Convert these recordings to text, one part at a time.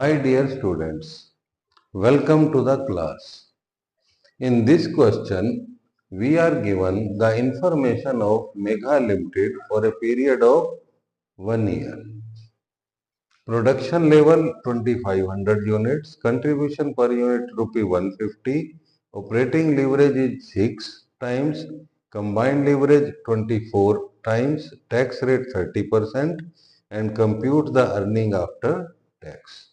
Hi dear students, welcome to the class. In this question, we are given the information of Megha Limited for a period of 1 year. Production level 2500 units, contribution per unit rupee 150, operating leverage is 6 times, combined leverage 24 times, tax rate 30% and compute the earning after tax.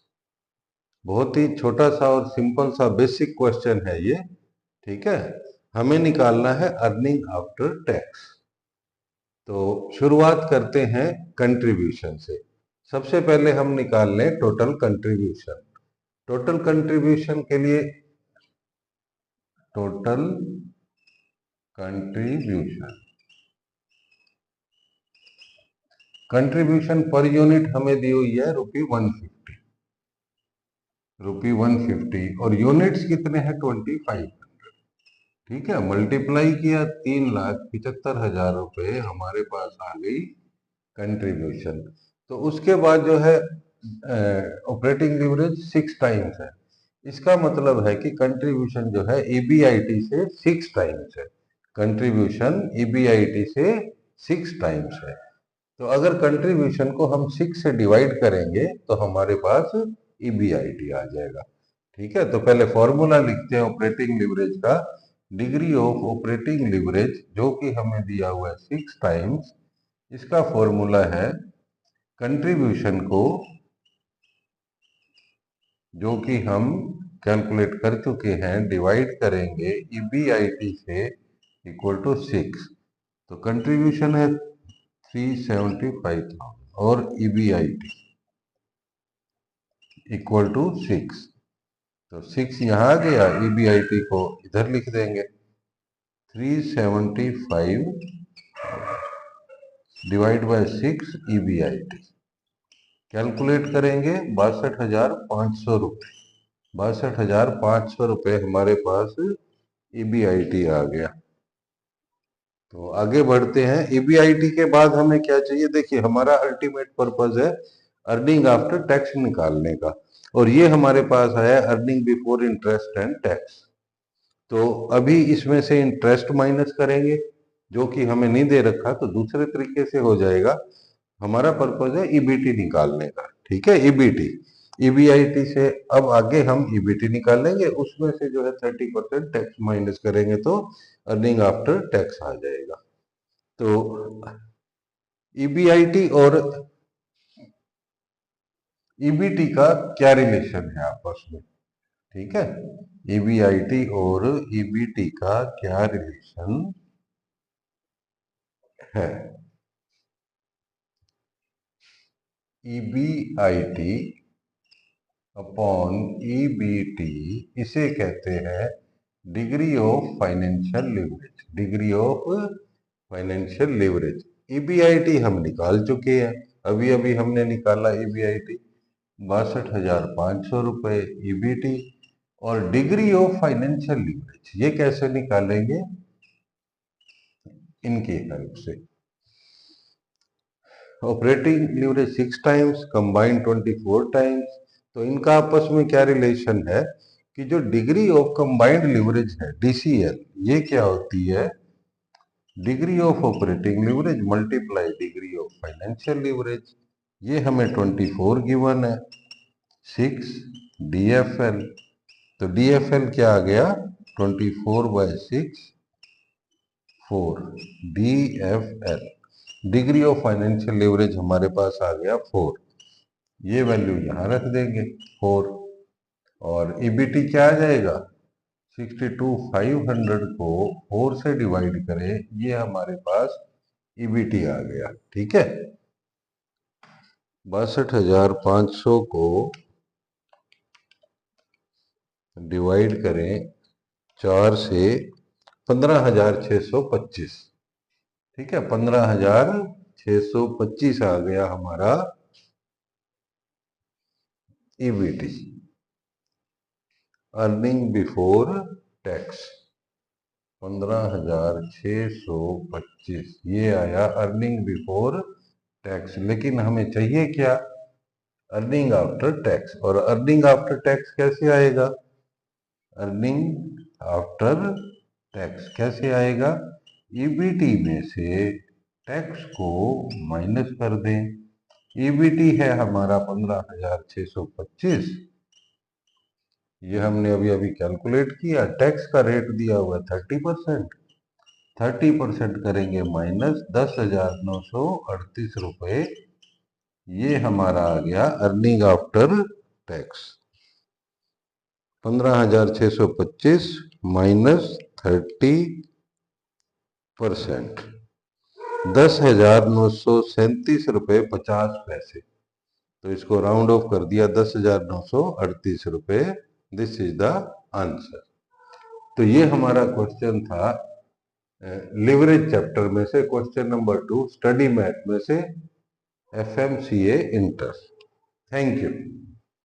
बहुत ही छोटा सा और simple सा basic question है ये। ठीक है, हमें निकालना है अर्निंग आफ्टर टैक्स। तो शुरुआत करते हैं कंट्रीब्यूशन से। सबसे पहले हम निकाल लें टोटल कंट्रीब्यूशन। टोटल कंट्रीब्यूशन के लिए टोटल कंट्रीब्यूशन पर यूनिट हमें दी हुई है रुपी 150 और यूनिट्स कितने हैं 25। ठीक है, मल्टीप्लाई किया 3,75,000 रुपए हमारे पास आ गई कंट्रीब्यूशन। तो उसके बाद जो है ऑपरेटिंग लीवरेज 6 टाइम्स है। इसका मतलब है कि कंट्रीब्यूशन जो है ईबीआईटी से 6 टाइम्स है। कंट्रीब्यूशन ईबीआईटी से 6 टाइम्स है। तो अगर कंट्रीब्यूशन को हम 6 से डिवाइड करेंगे तो हमारे पास ईबीआईटी आ जाएगा। ठीक है, तो पहले फॉर्मूला लिखते हैं ऑपरेटिंग लीवरेज का। डिग्री ऑफ ऑपरेटिंग लीवरेज जो कि हमें दिया हुआ है 6 टाइम्स, इसका फॉर्मूला है कंट्रीब्यूशन को, जो कि हम कैलकुलेट कर चुके हैं, डिवाइड करेंगे ईबीआईटी से इक्वल टू 6। तो कंट्रीब्यूशन है 375,000 और ईबीआईटी इक्वल टू 6। तो 6 यहाँ आ गया, ईबीआईटी को इधर लिख देंगे। 375 डिवाइड बाय 6 ईबीआईटी कैलकुलेट करेंगे 62,500 रुपये। 62,500 रुपये हमारे पास ईबीआईटी आ गया। तो आगे बढ़ते हैं। ईबीआईटी के बाद हमें क्या चाहिए? देखिए, हमारा अल्टीमेट पर्पज है अर्निंग आफ्टर टैक्स निकालने का, और ये हमारे पास आया earning before interest and tax. तो अभी इसमें से इंटरेस्ट माइनस करेंगे जो कि हमें नहीं दे रखा, तो दूसरे तरीके से हो जाएगा। हमारा पर्पज है ईबीटी निकालने का। ठीक है, ईबीटी ईबीआईटी से अब आगे हम ईबीटी निकालेंगे, उसमें से जो है 30% टैक्स माइनस करेंगे तो अर्निंग आफ्टर टैक्स आ जाएगा। तो ईबीआईटी और ईबीटी का क्या रिलेशन है आपस में? ठीक है, ईबीआईटी और ईबीटी का क्या रिलेशन है? ईबीआईटी अपॉन ईबीटी, इसे कहते हैं degree of financial leverage. Degree of financial leverage. EBIT हम निकाल चुके हैं, अभी अभी हमने निकाला ईबीआईटी 62,500 रुपये ईबीटी। और डिग्री ऑफ फाइनेंशियल लीवरेज ये कैसे निकालेंगे? इनकी हेल्प से। Operating leverage 6 times, combined 24 times. तो इनका आपस में क्या रिलेशन है कि जो डिग्री ऑफ कंबाइंड लीवरेज है डीसीएल, ये क्या होती है? Degree of operating leverage multiply degree of financial leverage. ये हमें 24 गिवन है, 6 डीएफएल। तो डीएफएल क्या आ गया? 24/6 4 DFL. Degree of financial leverage हमारे पास आ गया 4। ये वैल्यू यहाँ रख देंगे 4। और ईबीटी क्या आ जाएगा? 62,500 को 4 से डिवाइड करें, ये हमारे पास ईबीटी आ गया। ठीक है, 62,500 को डिवाइड करें 4 से, 15,625। ठीक है, 15,625 आ गया हमारा ईबीटी, अर्निंग बिफोर टैक्स। 15,625 ये आया अर्निंग बिफोर टैक्स। लेकिन हमें चाहिए क्या? Earning after tax. और अर्निंग आफ्टर टैक्स कैसे आएगा? अर्निंग आफ्टर टैक्स कैसे आएगा? ईबीटी में से टैक्स को माइनस कर दें। ईबीटी है हमारा 15,625, ये हमने अभी अभी कैलकुलेट किया। टैक्स का रेट दिया हुआ है 30%, 30% करेंगे माइनस 10,938 रुपये, ये हमारा आ गया अर्निंग आफ्टर टैक्स। 15,625 माइनस 30%, 10,937 रुपये 50 पैसे। तो इसको राउंड ऑफ कर दिया 10,938 रुपये। This is the answer. तो ये हमारा क्वेश्चन था लिवरेज चैप्टर में से, क्वेश्चन नंबर 2 स्टडी मैथ में से, FMCA इंटर। Thank you.